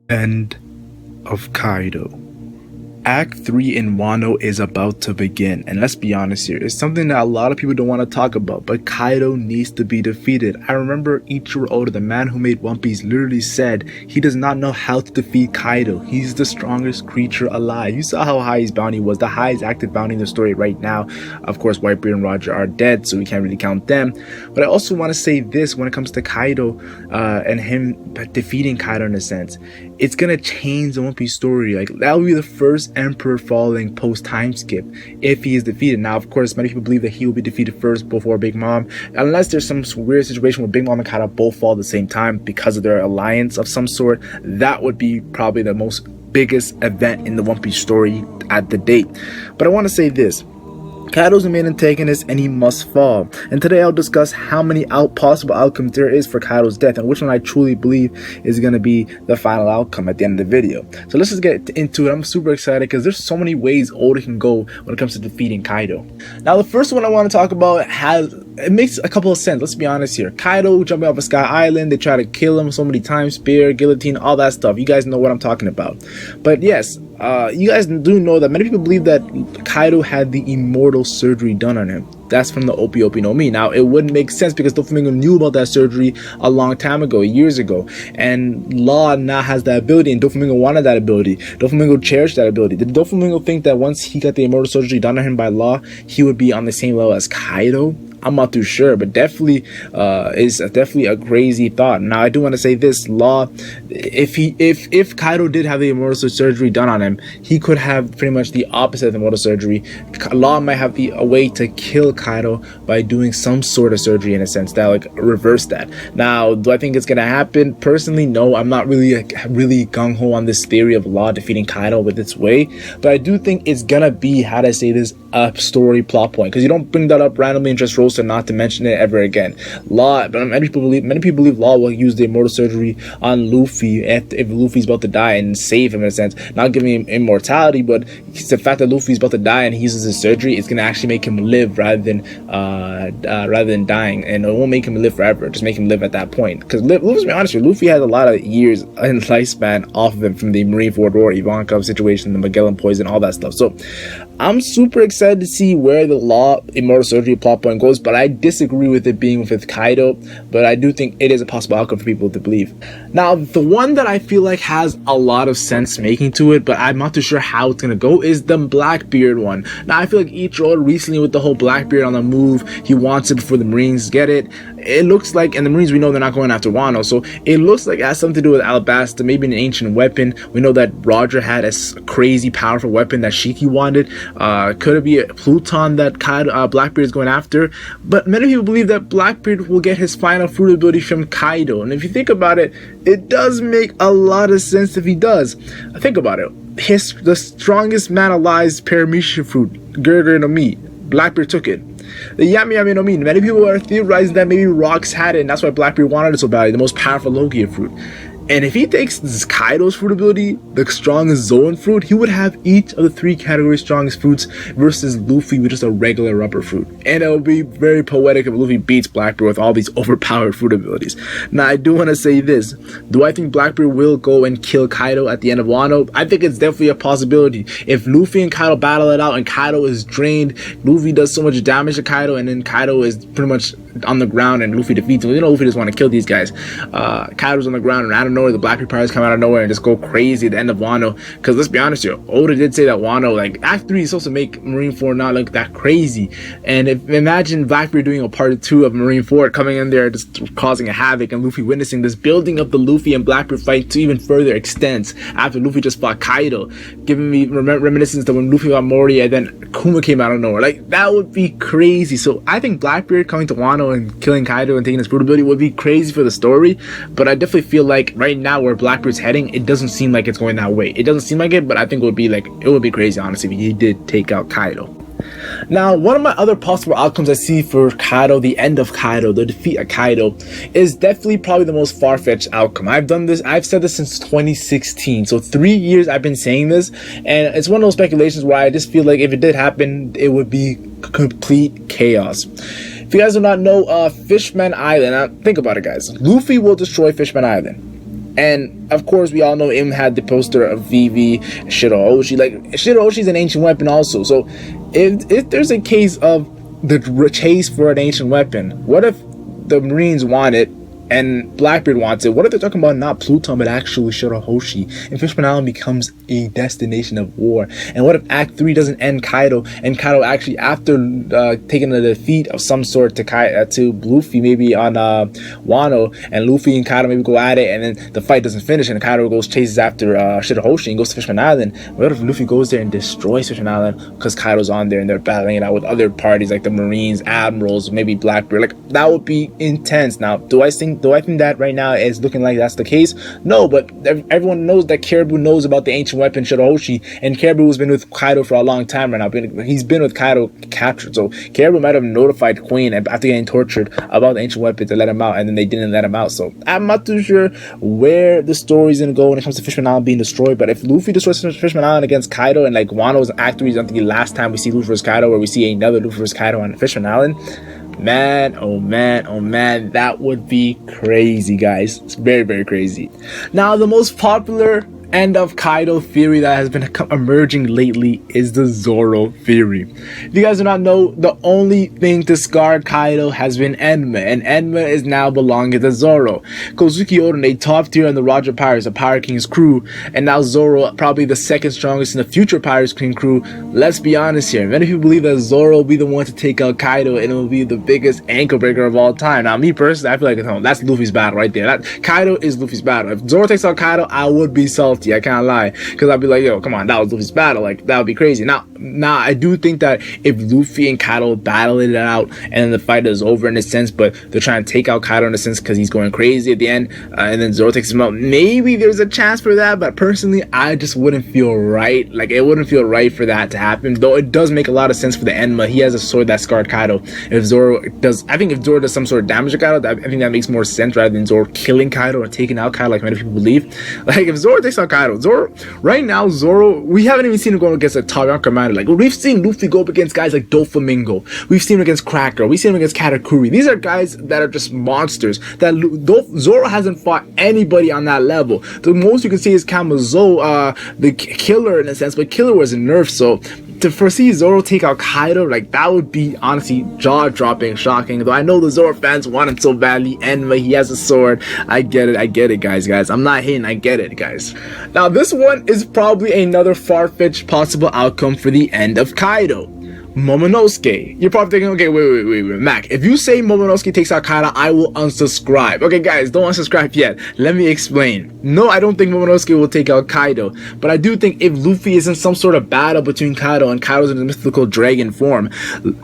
End of Kaido. Act 3 in Wano is about to begin, and let's be honest here, it's something that a lot of people don't want to talk about, but Kaido needs to be defeated. I remember Ichiro Oda, the man who made One Piece, literally said he does not know how to defeat Kaido. He's the strongest creature alive. You saw how high his bounty was, the highest active bounty in the story right now. Of course, Whitebeard and Roger are dead, so we can't really count them. But I also want to say this when it comes to Kaido and him defeating Kaido in a sense. It's gonna change the One Piece story. Like, that will be the first emperor falling post time skip if he is defeated. Now, of course, many people believe that he will be defeated first before Big Mom, unless there's some weird situation where Big Mom and Kaido both fall at the same time because of their alliance of some sort. That would be probably the most biggest event in the One Piece story at the date. But I want to say this: Kaido's the main antagonist and he must fall. And today I'll discuss how many possible outcomes there is for Kaido's death and which one I truly believe is going to be the final outcome at the end of the video. So let's just get into it. I'm super excited because there's so many ways Oda can go when it comes to defeating Kaido. Now, the first one I want to talk about it makes a couple of sense. Let's be honest here. Kaido jumping off a Sky Island, they try to kill him so many times, spear, guillotine, all that stuff. You guys know what I'm talking about. But yes, you guys do know that many people believe that Kaido had the immortal surgery done on him. That's from the Opi Opi no Mi. Now, it wouldn't make sense because Doflamingo knew about that surgery a long time ago, years ago. And Law now has that ability, and Doflamingo wanted that ability. Doflamingo cherished that ability. Did Doflamingo think that once he got the immortal surgery done on him by Law, he would be on the same level as Kaido? I'm not too sure, but definitely is definitely a crazy thought. Now, I do want to say this: Law, if Kaido did have the immortal surgery done on him, he could have pretty much the opposite of the immortal surgery. Law might have a way to kill Kaido by doing some sort of surgery in a sense that like reverse that. Now, do I think it's gonna happen? Personally, no. I'm not really gung ho on this theory of Law defeating Kaido with its way, but I do think it's gonna be, how do I say this, a story plot point, because you don't bring that up randomly and just roast not to mention it ever again. Law, many people believe Law will use the immortal surgery on Luffy if Luffy's about to die and save him in a sense, not giving him immortality, but it's the fact that Luffy's about to die and he uses his surgery, it's gonna actually make him live rather than dying, and it won't make him live forever, just make him live at that point. Because let's be honest here, Luffy has a lot of years in lifespan off of him from the Marineford War, Ivankov situation, the Magellan poison, all that stuff. So I'm super excited to see where the Law immortal surgery plot point goes, but I disagree with it being with Kaido, but I do think it is a possible outcome for people to believe. Now, the one that I feel like has a lot of sense making to it, but I'm not too sure how it's gonna go, is the Blackbeard one. Now, I feel like Ichiro recently with the whole Blackbeard on the move, he wants it before the Marines get it. It looks like, and the Marines, we know they're not going after Wano, so it looks like it has something to do with Alabasta, maybe an ancient weapon. We know that Roger had a crazy powerful weapon that Shiki wanted. Could it be a Pluton that Blackbeard is going after? But many people believe that Blackbeard will get his final fruit ability from Kaido, and if you think about it, it does make a lot of sense if he does. Think about it. The strongest man alive's Paramecia fruit, Gurgur no Mi, Blackbeard took it. The Yami Yami no Mi, many people are theorizing that maybe Rocks had it, and that's why Blackbeard wanted it so badly, the most powerful Logia fruit. And if he takes this Kaido's fruit ability, the strongest Zoan fruit, he would have each of the 3 category strongest fruits versus Luffy with just a regular rubber fruit. And it would be very poetic if Luffy beats Blackbeard with all these overpowered fruit abilities. Now, I do want to say this. Do I think Blackbeard will go and kill Kaido at the end of Wano? I think it's definitely a possibility. If Luffy and Kaido battle it out and Kaido is drained, Luffy does so much damage to Kaido, and then Kaido is pretty much on the ground and Luffy defeats him. You know, Luffy doesn't want to kill these guys. Kaido's on the ground, and I don't know, the Blackbeard pirates come out of nowhere and just go crazy at the end of Wano. Because let's be honest here, Oda did say that Wano, like, Act 3 is supposed to make Marineford not look that crazy. And imagine Blackbeard doing a part 2 of Marineford, coming in there just causing a havoc, and Luffy witnessing this building of the Luffy and Blackbeard fight to even further extents after Luffy just fought Kaido, giving me reminiscence to when Luffy got Mori and then Kuma came out of nowhere. Like, that would be crazy. So I think Blackbeard coming to Wano and killing Kaido and taking his fruit ability would be crazy for the story, but I definitely feel like right now where Blackbeard's heading, it doesn't seem like it's going that way. It doesn't seem like it, but I think it would be crazy, honestly, if he did take out Kaido. Now, one of my other possible outcomes I see for Kaido, the end of Kaido, the defeat of Kaido, is definitely probably the most far-fetched outcome. I've said this since 2016, so 3 years I've been saying this, and it's one of those speculations where I just feel like if it did happen, it would be complete chaos. If you guys do not know, Fishman Island, now think about it, guys. Luffy will destroy Fishman Island. And of course, we all know Im had the poster of Vivi, Shirahoshi. Like, Shirahoshi's an ancient weapon also. So if there's a case of the chase for an ancient weapon, what if the Marines want it and Blackbeard wants it? What if they're talking about not Pluton but actually Shirahoshi, and Fishman Island becomes a destination of war? And what if Act 3 doesn't end Kaido, and Kaido actually, after taking a defeat of some sort to Luffy, maybe on Wano, and Luffy and Kaido maybe go at it, and then the fight doesn't finish, and Kaido chases after Shirahoshi and goes to Fishman Island? What if Luffy goes there and destroys Fishman Island because Kaido's on there and they're battling it out with other parties like the Marines, Admirals, maybe Blackbeard? Like, that would be intense. Now, do I think that right now is looking like that's the case? No, but everyone knows that Caribou knows about the ancient weapon Shirahoshi, and Caribou has been with Kaido for a long time right now. He's been with Kaido captured, so Caribou might have notified Queen after getting tortured about the ancient weapon to let him out, and then they didn't let him out. So I'm not too sure where the story's gonna go when it comes to Fishman Island being destroyed. But if Luffy destroys Fishman Island against Kaido, and like Wano's Act 3 is not the last time we see Luffy vs Kaido, where we see another Luffy vs Kaido on Fishman Island, man, oh man, oh man, that would be crazy, guys. It's very, very crazy. Now, the most popular End of Kaido theory that has been emerging lately is the Zorro Theory. If you guys do not know, the only thing to scar Kaido has been Enma, and Enma is now belonging to Zorro. Kozuki Oden, a top tier on the Roger Pirates, the Pirate King's crew, and now Zorro, probably the second strongest in the future Pirates King crew. Let's be honest here. Many people believe that Zorro will be the one to take out Kaido, and it will be the biggest ankle breaker of all time. Now, me personally, I feel like that's Luffy's battle right there. Kaido is Luffy's battle. If Zorro takes out Kaido, I would be salty. I can't lie, because I'd be like, yo, come on, that was Luffy's battle. Like, that would be crazy. Now, I do think that if Luffy and Kaido battle it out and the fight is over in a sense, but they're trying to take out Kaido in a sense because he's going crazy at the end, and then Zoro takes him out, maybe there's a chance for that. But personally, I just wouldn't feel right. Like, it wouldn't feel right for that to happen, though it does make a lot of sense for the Enma. He has a sword that scarred Kaido. If Zoro does some sort of damage to Kaido, I think that makes more sense rather than Zoro killing Kaido or taking out Kaido like many people believe. Like, if Zoro takes out Kaido, right now, we haven't even seen him go against a top commander. Like, we've seen Luffy go up against guys like Doflamingo. We've seen him against Cracker. We've seen him against Katakuri. These are guys that are just monsters. Zoro hasn't fought anybody on that level. The most you can see is Kamazo, the Killer in a sense, but Killer was nerfed, so to foresee Zoro take out Kaido, like, that would be honestly jaw-dropping, shocking. Though I know the Zoro fans want him so badly. Enma, he has a sword. I get it, guys. I'm not hating. I get it, guys. Now, this one is probably another far-fetched possible outcome for the End of Kaido. Momonosuke. You're probably thinking, okay, wait, Mac, if you say Momonosuke takes out Kaido, I will unsubscribe. Okay, guys, don't unsubscribe yet. Let me explain. No, I don't think Momonosuke will take out Kaido, but I do think if Luffy is in some sort of battle between Kaido and Kaido's in the mythical dragon form,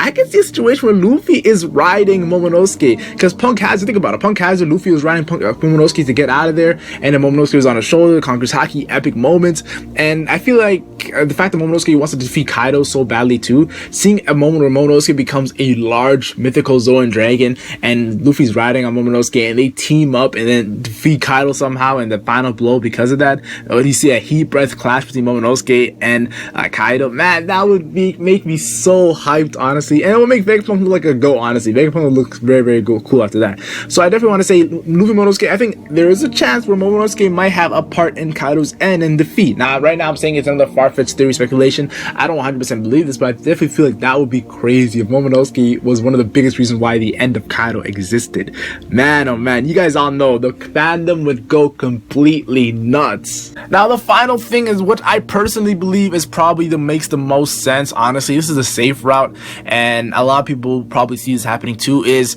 I can see a situation where Luffy is riding Momonosuke, because Punk has to think about it. Punk has it. Luffy was riding Momonosuke to get out of there, and then Momonosuke was on his shoulder, conquers Haki, epic moments, and I feel like the fact that Momonosuke wants to defeat Kaido so badly too, seeing a moment where Momonosuke becomes a large mythical Zoan dragon and Luffy's riding on Momonosuke and they team up and then defeat Kaido somehow in the final blow because of that, or you see a heat breath clash between Momonosuke and Kaido, man, that would make me so hyped, honestly, and it would make Vegapunk look like a goat, honestly. Vegapunk looks very, very cool after that. So I definitely want to say Luffy Momonosuke, I think there is a chance where Momonosuke might have a part in Kaido's end and defeat. Now, right now I'm saying it's another far-fetched theory, speculation. I don't 100% believe this, but I definitely feel like that would be crazy if Momonosuke was one of the biggest reasons why the End of Kaido existed. Man, oh man, you guys all know the fandom would go completely nuts. Now, the final thing is what I personally believe is probably makes the most sense. Honestly, this is a safe route, and a lot of people probably see this happening too, is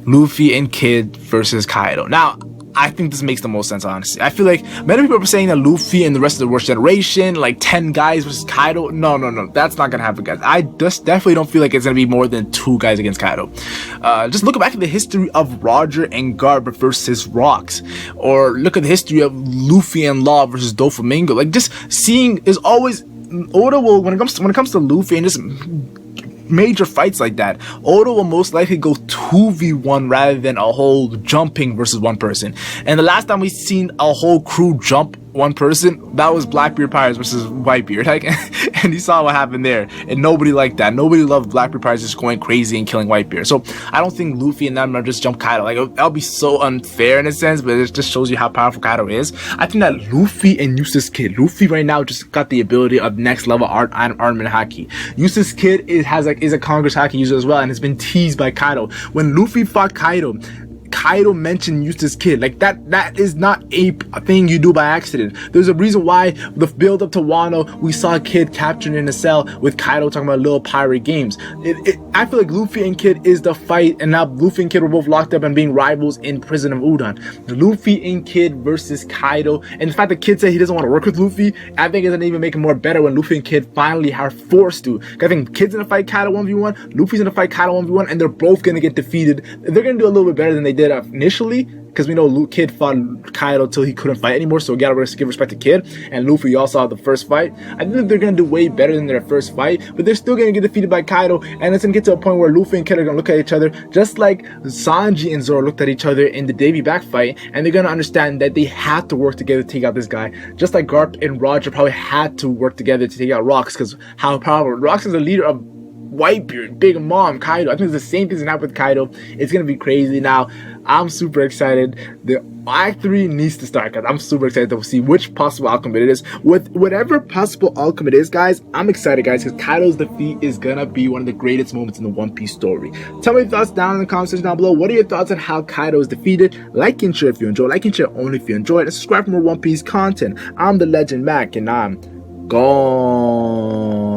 Luffy and Kid versus Kaido. Now, I think this makes the most sense, honestly. I feel like many people are saying that Luffy and the rest of the Worst Generation, like 10 guys versus Kaido. No, that's not gonna happen, guys. I just definitely don't feel like it's gonna be more than 2 guys against Kaido. Just look back at the history of Roger and Garp versus Rocks, or look at the history of Luffy and Law versus Doflamingo. Like, just seeing is always Oda will, when it comes to Luffy and just major fights like that, Oda will most likely go 2v1 rather than a whole jumping versus one person. And the last time we seen a whole crew jump one person, that was Blackbeard Pirates versus Whitebeard. Like, and you saw what happened there. And nobody liked that. Nobody loved Blackbeard Pirates just going crazy and killing Whitebeard. So I don't think Luffy and them are just jump Kaido. Like, that'll be so unfair in a sense, but it just shows you how powerful Kaido is. I think that Luffy and Eustace Kid. Luffy right now just got the ability of next level armament haki. Eustace Kid is a Congress haki user as well, and has been teased by Kaido. When Luffy fought Kaido mentioned Eustace Kid. Like, that is not a thing you do by accident. There's a reason why the build up to Wano, we saw Kid captured in a cell with Kaido talking about little pirate games. I feel like Luffy and Kid is the fight, and now Luffy and Kid were both locked up and being rivals in prison of Udon. Luffy and Kid versus Kaido, and the fact that Kid said he doesn't want to work with Luffy, I think it's gonna even make it more better when Luffy and Kid finally are forced to. I think Kid's gonna fight Kaido 1v1, Luffy's gonna fight Kaido 1v1, and they're both gonna get defeated. They're gonna do a little bit better than they did initially, because we know Kid fought Kaido till he couldn't fight anymore, so we gotta give respect to Kid. And Luffy also had the first fight. I think they're gonna do way better than their first fight, but they're still gonna get defeated by Kaido, and it's gonna get to a point where Luffy and Kid are gonna look at each other just like Sanji and Zoro looked at each other in the Davy back fight, and they're gonna understand that they had to work together to take out this guy, just like Garp and Roger probably had to work together to take out Rox, because how powerful Rox is the leader of Whitebeard, Big Mom, Kaido. I think it's the same thing's gonna happen with Kaido. It's gonna be crazy. Now, I'm super excited. The Act 3 needs to start, guys. I'm super excited to see which possible outcome it is. With whatever possible outcome it is, guys, I'm excited, guys, because Kaido's defeat is gonna be one of the greatest moments in the One Piece story. Tell me your thoughts down in the comment section down below. What are your thoughts on how Kaido is defeated? Like and share if you enjoy. Like and share only if you enjoy it. And subscribe for more One Piece content. I'm the Legend Mac, and I'm gone.